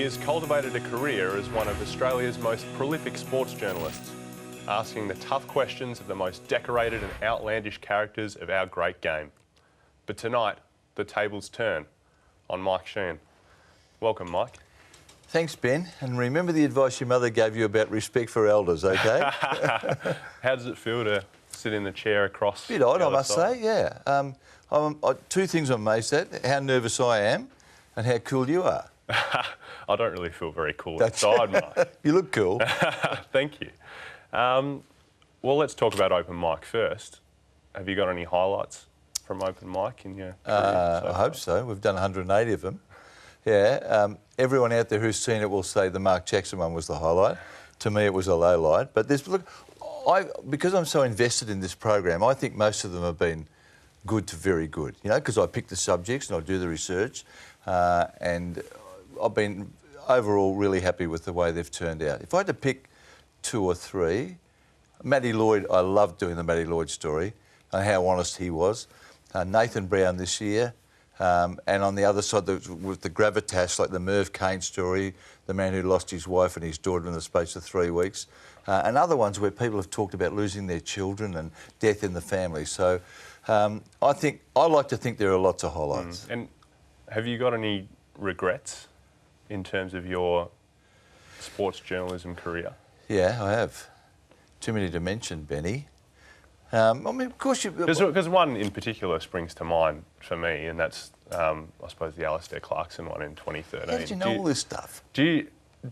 has cultivated a career as one of Australia's most prolific sports journalists, asking the tough questions of the most decorated and outlandish characters of our great game. But tonight, the tables turn on Mike Sheahan. Welcome, Mike. Thanks, Ben. And remember the advice your mother gave you about respect for elders, OK? How does it feel to sit in the chair across? A bit odd, the I other must side? say, yeah. Two things I'm amazed at, how nervous I am and how cool you are. I don't really feel very cool inside, Mike. You look cool. Thank you. Well, let's talk about open mic first. Have you got any highlights from open mic in your career so I far? hope so. We've done 180 of them. Yeah. Everyone out there who's seen it will say the Mark Jackson one was the highlight. To me, it was a low light. But because I'm so invested in this program, I think most of them have been good to very good. You know, because I pick the subjects and I do the research, and I've been overall really happy with the way they've turned out. If I had to pick two or three, Matty Lloyd, I loved doing the Matty Lloyd story and how honest he was. Nathan Brown this year. And on the other side, with the gravitas, like the Merv Cain story, the man who lost his wife and his daughter in the space of 3 weeks, and other ones where people have talked about losing their children and death in the family. So I like to think there are lots of highlights. And have you got any regrets in terms of your sports journalism career? Yeah, I have. Too many to mention, Benny. I mean, of course you... Because one in particular springs to mind for me, and that's, I suppose, the Alistair Clarkson one in 2013. How did you know all this stuff? Do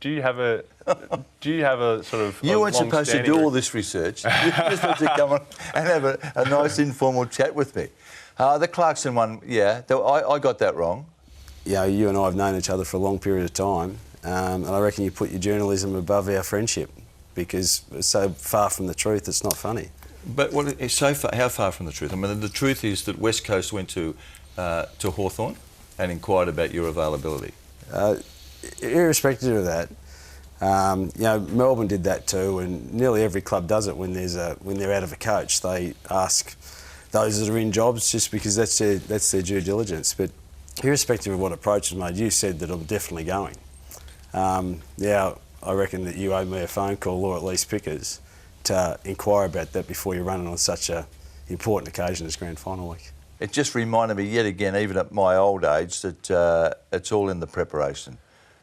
you have a sort of... You weren't supposed to do all this research. You were supposed to come on and have a nice informal chat with me. The Clarkson one, yeah, I got that wrong. Yeah, you and I have known each other for a long period of time, and I reckon you put your journalism above our friendship because it's so far from the truth, it's not funny. But it's so far, how far from the truth? I mean, the truth is that West Coast went to Hawthorn and inquired about your availability. Irrespective of that, you know, Melbourne did that too, and nearly every club does it when they're out of a coach. They ask those that are in jobs just because that's their due diligence. But irrespective of what approach was made, you said that I'm definitely going. Yeah, I reckon that you owe me a phone call or at least Pickers to inquire about that before you're running on such an important occasion as Grand Final week. It just reminded me yet again, even at my old age, that it's all in the preparation.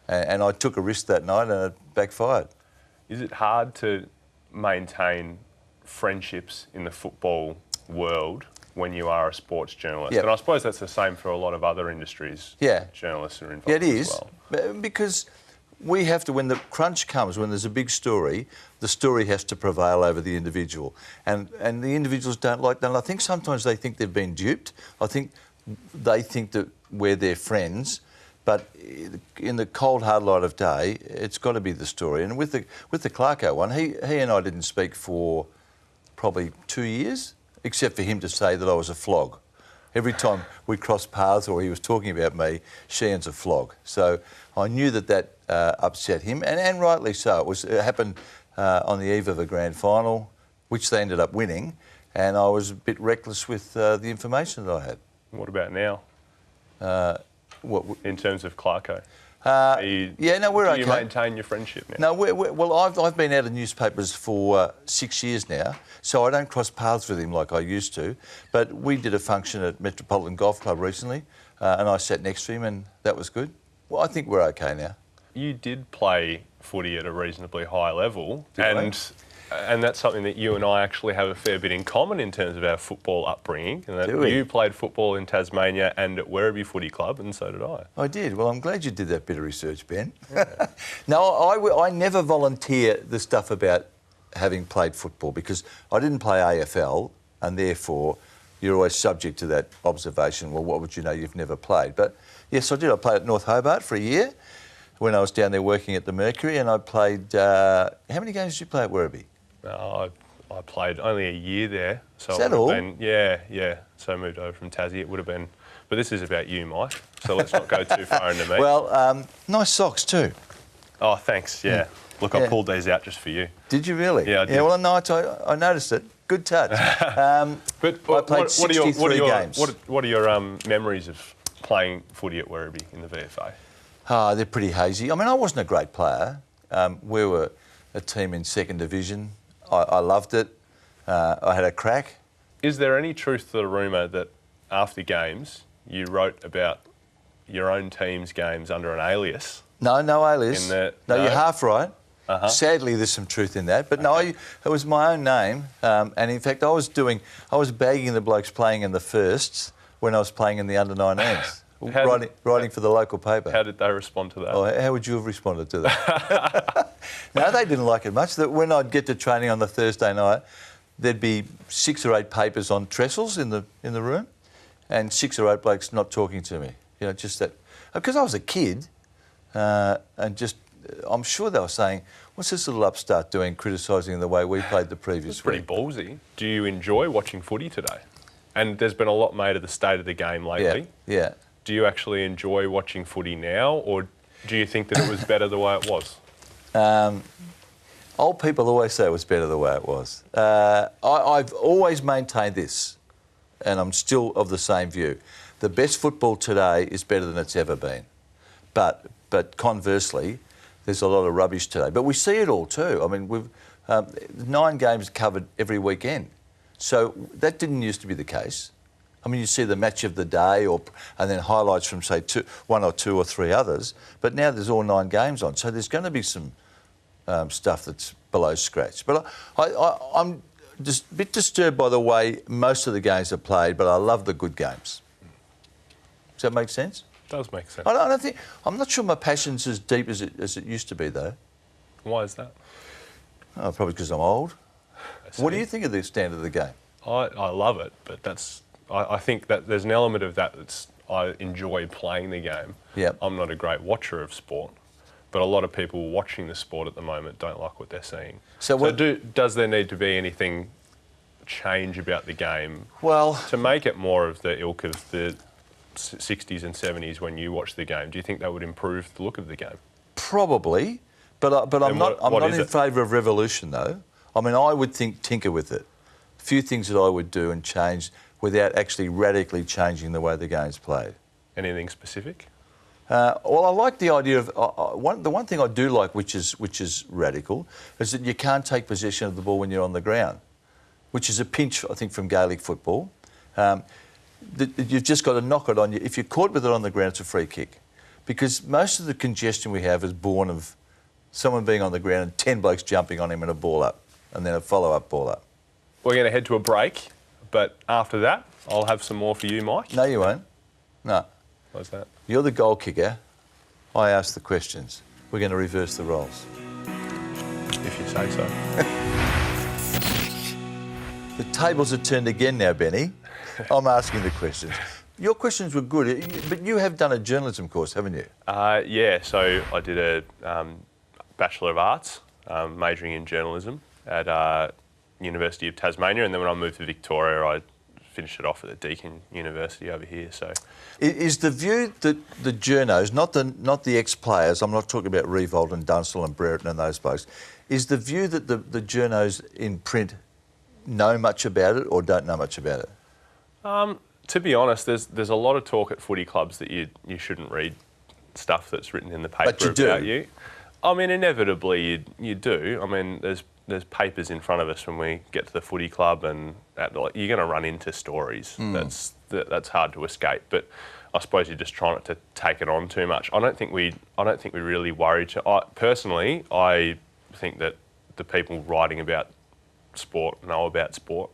And I took a risk that night and it backfired. Is it hard to maintain friendships in the football world when you are a sports journalist? Yep. And I suppose that's the same for a lot of other industries. Yeah. Journalists are involved Yeah, it is. as well. Because we have to, when the crunch comes, when there's a big story, the story has to prevail over the individual. And the individuals don't like that. And I think sometimes they think they've been duped. I think they think that we're their friends. But in the cold, hard light of day, it's got to be the story. And with the Clarko one, he and I didn't speak for probably 2 years, except for him to say that I was a flog. Every time we crossed paths or he was talking about me, Sheahan's a flog. So I knew that upset him, and rightly so. It happened on the eve of a grand final, which they ended up winning, and I was a bit reckless with the information that I had. What about now? In terms of Clarko? Yeah, no, we're okay. Do you maintain your friendship now? No, well, I've been out of newspapers for 6 years now, so I don't cross paths with him like I used to. But we did a function at Metropolitan Golf Club recently, and I sat next to him, and that was good. Well, I think we're okay now. You did play footy at a reasonably high level, and that's something that you and I actually have a fair bit in common in terms of our football upbringing. And that you played football in Tasmania and at Werribee Footy Club, and so did I. I did. Well, I'm glad you did that bit of research, Ben. Yeah. No, I never volunteer the stuff about having played football because I didn't play AFL, and therefore you're always subject to that observation, well, what would you know you've never played? But yes, I did. I played at North Hobart for a year when I was down there working at the Mercury, and I played... how many games did you play at Werribee? I played only a year there. So is that all? Yeah. So I moved over from Tassie. It would have been... But this is about you, Mike, so let's not go too far into me. Well, nice socks too. Oh, thanks, yeah. Look, I pulled these out just for you. Did you really? Yeah, I did. Yeah, well, no, I noticed it. Good touch. But I played 63 games. What are your memories of playing footy at Werribee in the VFA? Oh, they're pretty hazy. I mean, I wasn't a great player. We were a team in second division. I loved it. I had a crack. Is there any truth to the rumour that after games you wrote about your own team's games under an alias? No alias. No, you're half right. Sadly, there's some truth in that. But no, it was my own name. And in fact, I was bagging the blokes playing in the firsts when I was playing in the under-19s, writing for the local paper. How did they respond to that? Oh, how would you have responded to that? No, they didn't like it much. That when I'd get to training on the Thursday night, there'd be 6 or 8 papers on trestles in the room, and 6 or 8 blokes not talking to me. You know, just that, because I was a kid, and just I'm sure they were saying, "What's this little upstart doing, criticising the way we played the previous week?" It's pretty ballsy. Do you enjoy watching footy today? And there's been a lot made of the state of the game lately. Yeah. Do you actually enjoy watching footy now, or do you think that it was better the way it was? Old people always say it was better the way it was. I've always maintained this, and I'm still of the same view. The best football today is better than it's ever been. But conversely, there's a lot of rubbish today. But we see it all too. I mean, we've 9 games covered every weekend. So that didn't used to be the case. I mean, you see the match of the day and then highlights from, say, 1 or 2 or 3 others. But now there's all 9 games on. So there's going to be some stuff that's below scratch. But I'm just a bit disturbed by the way most of the games are played, but I love the good games. Does that make sense? It does make sense. I'm not sure my passion's as deep as it used to be, though. Why is that? Oh, probably because I'm old. What do you think of the standard of the game? I love it, but I think that there's an element of that I enjoy playing the game. Yep. I'm not a great watcher of sport, but a lot of people watching the sport at the moment don't like what they're seeing. Does there need to be anything change about the game to make it more of the ilk of the 60s and 70s when you watch the game? Do you think that would improve the look of the game? Probably, but I'm not in favour of revolution, though. I mean, I would tinker with it. A few things that I would do and change without actually radically changing the way the game's played. Anything specific? Well, I like the idea of the one thing I do like, which is radical, is that you can't take possession of the ball when you're on the ground, which is a pinch, I think, from Gaelic football. You've just got to knock it on you. If you're caught with it on the ground, it's a free kick, because most of the congestion we have is born of someone being on the ground and 10 blokes jumping on him and a ball up, and then a follow-up ball up. We're going to head to a break, but after that, I'll have some more for you, Mike. No, you won't. No. What's that? You're the goal kicker. I ask the questions. We're going to reverse the roles. If you say so. The tables are turned again now, Benny. I'm asking the questions. Your questions were good, but you have done a journalism course, haven't you? Yeah, so I did a Bachelor of Arts, majoring in journalism at University of Tasmania, and then when I moved to Victoria, I finished it off at the Deakin University over here. So, is the view that the journos, not the ex-players, I'm not talking about Revolt and Dunstall and Brereton and those folks, is the view that the journos in print know much about it or don't know much about it? To be honest, there's a lot of talk at footy clubs that you shouldn't read stuff that's written in the paper about you. I mean, inevitably you do. I mean, there's papers in front of us when we get to the footy club, and you're going to run into stories. That's hard to escape. But I suppose you're just trying not to take it on too much. I don't think we really worry. Personally, I think that the people writing about sport know about sport.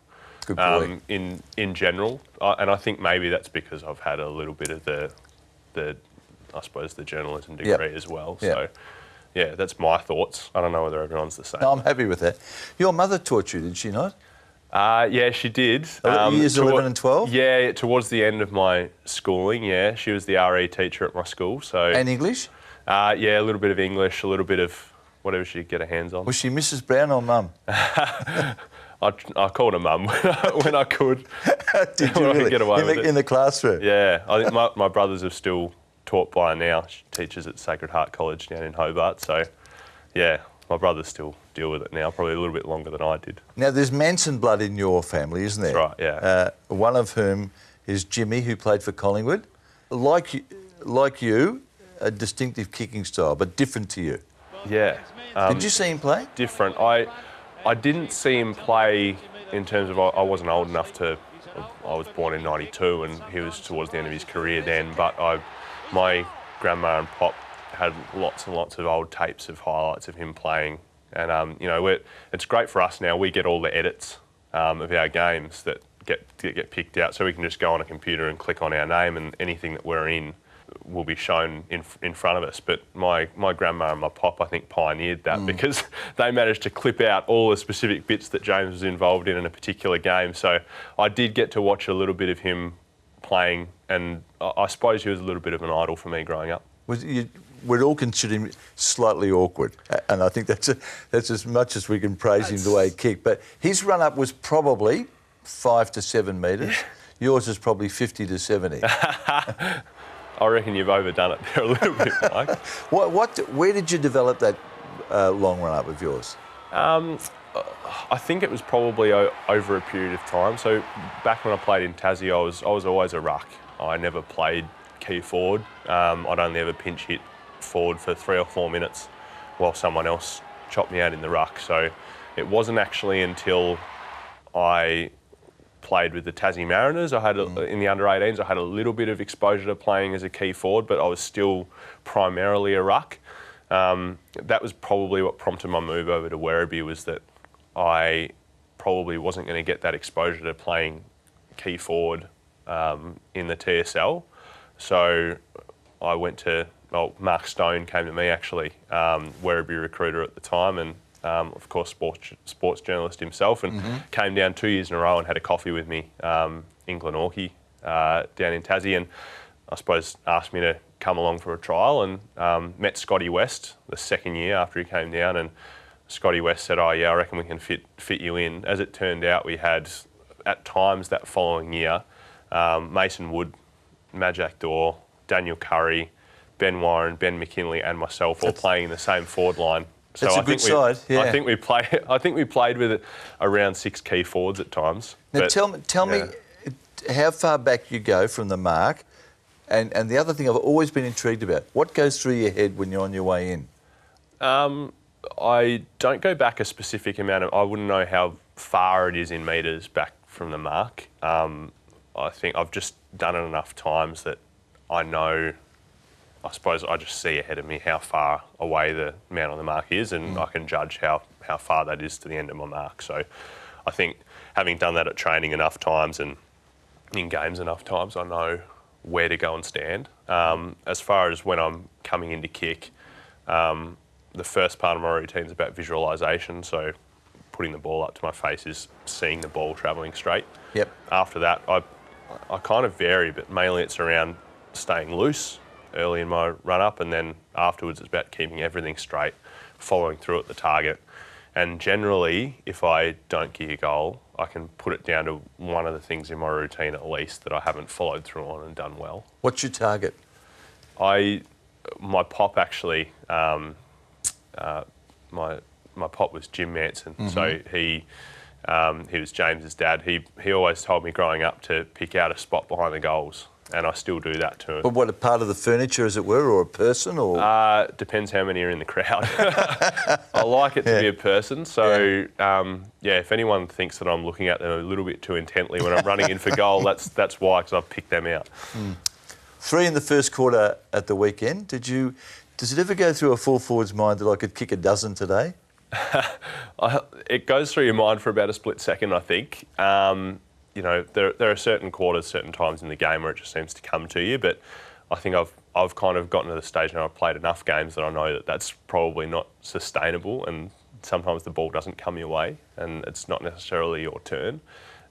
Good point. In general, and I think maybe that's because I've had a little bit of the I suppose the journalism degree as well. Yep. So. Yeah, that's my thoughts. I don't know whether everyone's the same. No, I'm happy with that. Your mother taught you, did she not? Yeah, she did. Years 11 and 12? Yeah, towards the end of my schooling, yeah. She was the RE teacher at my school. So. And English? Yeah, a little bit of English, a little bit of whatever she could get her hands on. Was she Mrs. Brown or Mum? I called her Mum when I could. Did you really? Get away with it. In the classroom? Yeah, I think my brothers are still taught by her now. She teaches at Sacred Heart College down in Hobart. So, yeah, my brothers still deal with it now, probably a little bit longer than I did. Now, there's Manson blood in your family, isn't there? That's right, yeah. One of whom is Jimmy, who played for Collingwood. Like you, a distinctive kicking style, but different to you. Yeah. Did you see him play? Different. I didn't see him play in terms of I wasn't old enough to. I was born in '92 and he was towards the end of his career then. But my grandma and pop had lots and lots of old tapes of highlights of him playing, and it's great for us now. We get all the edits of our games that get picked out, so we can just go on a computer and click on our name, and anything that we're in will be shown in front of us. But my grandma and my pop, I think, pioneered that because they managed to clip out all the specific bits that James was involved in a particular game. So I did get to watch a little bit of him playing, and I suppose he was a little bit of an idol for me growing up. We'd all consider him slightly awkward, and I think that's as much as we can praise him the way he kicked. But his run-up was probably 5 to 7 metres. Yours is probably 50 to 70. I reckon you've overdone it there a little bit, Mike. Where did you develop that long run-up of yours? I think it was probably over a period of time. So back when I played in Tassie, I was always a ruck. I never played key forward. I'd only ever pinch hit forward for 3 or 4 minutes while someone else chopped me out in the ruck. So it wasn't actually until I played with the Tassie Mariners. I had in the under-18s, I had a little bit of exposure to playing as a key forward, but I was still primarily a ruck. That was probably what prompted my move over to Werribee, was that I probably wasn't going to get that exposure to playing key forward in the TSL. So I went to, Mark Stone came to me actually, Werribee recruiter at the time, and of course sports journalist himself, and came down 2 years in a row and had a coffee with me in Glenorchy down in Tassie, and I suppose asked me to come along for a trial, and met Scotty West the second year after he came down, and Scotty West said, "Oh yeah, I reckon we can fit you in." As it turned out, we had at times that following year Mason Wood, Majak Dor, Daniel Curry, Ben Warren, Ben McKinley, and myself all playing in the same forward line. So that's a good side. Yeah. I think we played with around 6 key forwards at times. Now but, tell me how far back you go from the mark, and the other thing I've always been intrigued about, what goes through your head when you're on your way in? I don't go back a specific amount. I wouldn't know how far it is in metres back from the mark. I think I've just done it enough times that I know. I suppose I just see ahead of me how far away the man on the mark is, and I can judge how far that is to the end of my mark. So I think having done that at training enough times and in games enough times, I know where to go and stand. As far as when I'm coming in to kick, the first part of my routine is about visualisation. So putting the ball up to my face is seeing the ball travelling straight. Yep. After that, I kind of vary, but mainly it's around staying loose early in my run-up, and then afterwards it's about keeping everything straight, following through at the target. And generally, if I don't kick a goal, I can put it down to one of the things in my routine at least that I haven't followed through on and done well. What's your target? My pop actually, my pop was Jim Manson, so he was James's dad. He always told me growing up to pick out a spot behind the goals, and I still do that to him. But what, a part of the furniture, as it were, or a person, or? Depends how many are in the crowd. I like it to be a person, so if anyone thinks that I'm looking at them a little bit too intently when I'm running in for goal, that's why, because I've picked them out. 3 in the first quarter at the weekend. Does it ever go through a full forward's mind that I could kick a dozen today? It goes through your mind for about a split second, I think. There are certain quarters, certain times in the game where it just seems to come to you, but I think I've kind of gotten to the stage now I've played enough games that I know that that's probably not sustainable, and sometimes the ball doesn't come your way and it's not necessarily your turn.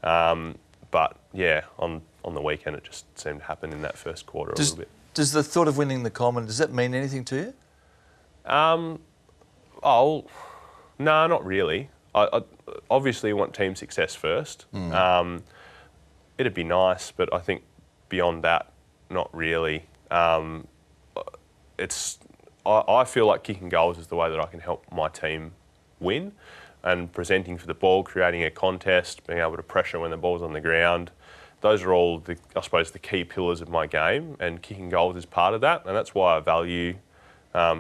But yeah, on the weekend it just seemed to happen in that first quarter a little bit. Does the thought of winning the Common, does that mean anything to you? No, not really. I obviously want team success first. It'd be nice, but I think beyond that, not really. I feel like kicking goals is the way that I can help my team win, and presenting for the ball, creating a contest, being able to pressure when the ball's on the ground. those are all, I suppose, the key pillars of my game, and kicking goals is part of that, and that's why I value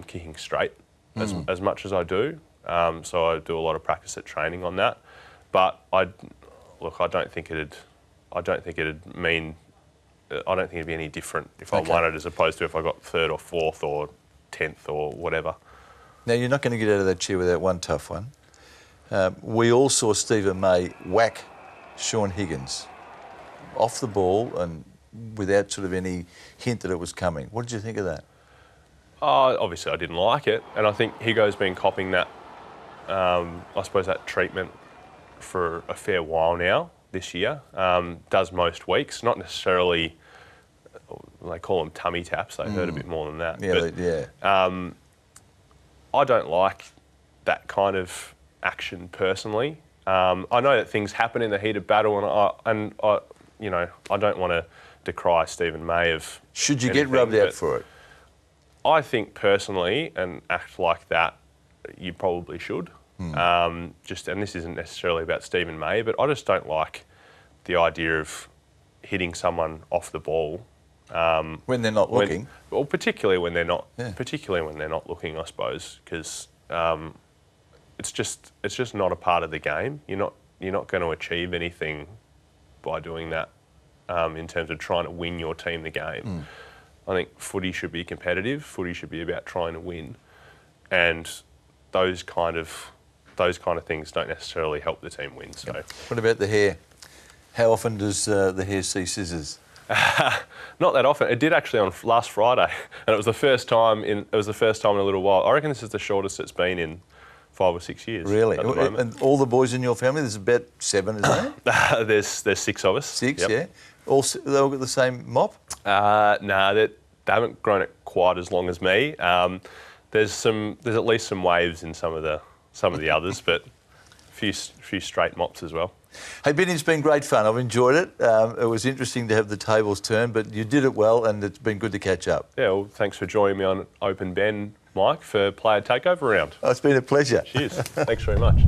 kicking straight as much as I do. So I do a lot of practice at training on that. But I don't think it'd be any different if I won it as opposed to if I got 3rd or 4th or 10th or whatever. Now, you're not going to get out of that chair without one tough one. We all saw Stephen May whack Sean Higgins off the ball and without sort of any hint that it was coming. What did you think of that? Obviously, I didn't like it, and I think Higo's been copping that, I suppose, that treatment for a fair while now this year. Does most weeks, not necessarily, they call them tummy taps, they hurt a bit more than that. Yeah, but, I don't like that kind of action personally. I know that things happen in the heat of battle, and I don't want to decry Stephen May of. Should you get rubbed out for it? I think personally, and act like that, you probably should. And this isn't necessarily about Stephen May, but I just don't like the idea of hitting someone off the ball when they're not looking. Well, particularly when they're not. Yeah. Particularly when they're not looking, I suppose, because it's just not a part of the game. You're not going to achieve anything by doing that in terms of trying to win your team the game. I think footy should be competitive. Footy should be about trying to win, and those kind of things don't necessarily help the team win. So, what about the hair? How often does the hair see scissors? Not that often. It did actually on last Friday, and it was the first time in a little while. I reckon this is the shortest it's been in 5 or 6 years. Really? And all the boys in your family, there's about 7, isn't there? There's 6 of us. 6, yep. Yeah. They all got the same mop? No, they haven't grown it quite as long as me. There's at least some waves in some of the others, but a few straight mops as well. Hey, Benny, it's been great fun. I've enjoyed it. It was interesting to have the tables turned, but you did it well, and it's been good to catch up. Yeah, well, thanks for joining me on Open Ben, Mike, for Player Takeover round. Oh, it's been a pleasure. Cheers. Thanks very much.